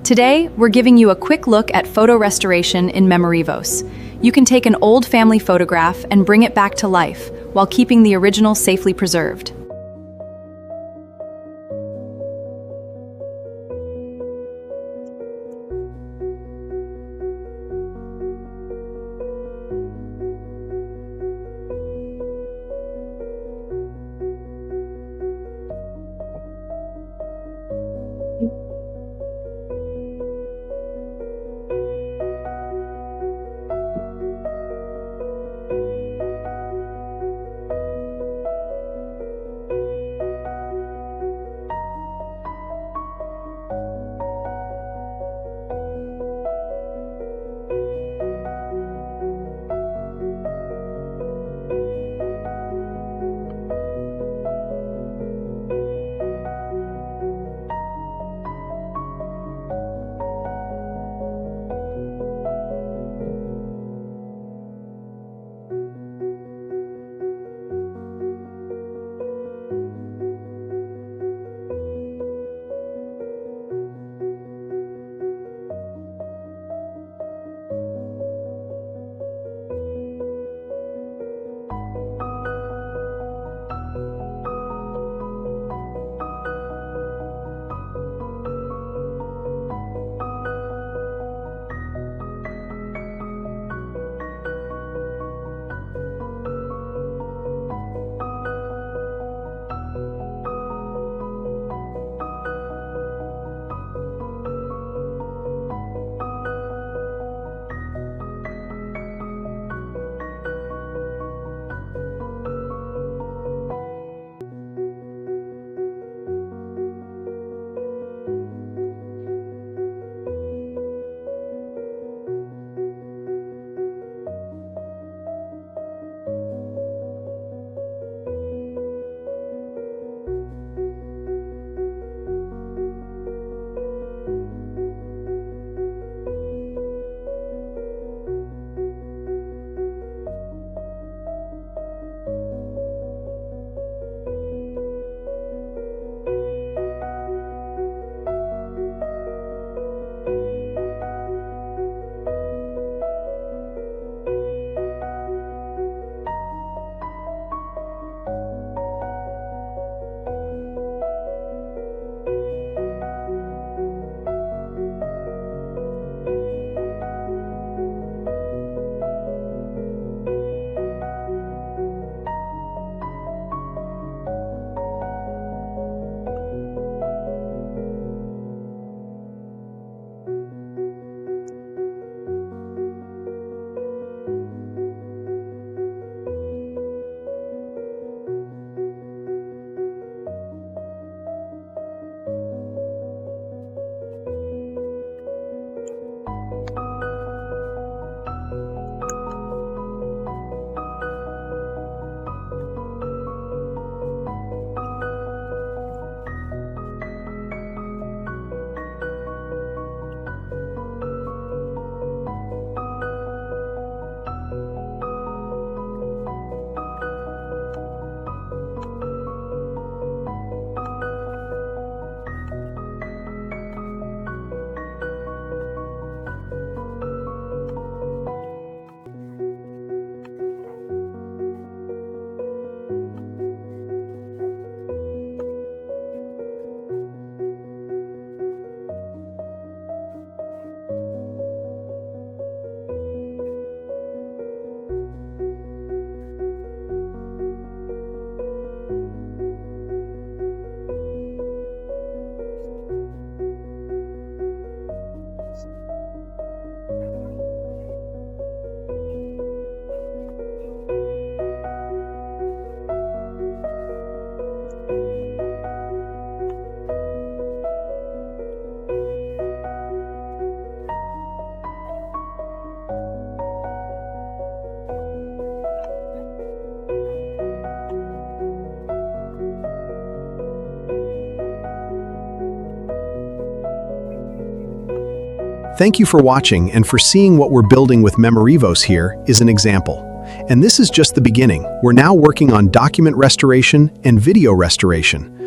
Today, we're giving you a quick look at photo restoration in Memorivos. You can take an old family photograph and bring it back to life, while keeping the original safely preserved. Thank you for watching and for seeing what we're building with Memorivos. Here is an example. And this is just the beginning. We're now working on document restoration and video restoration.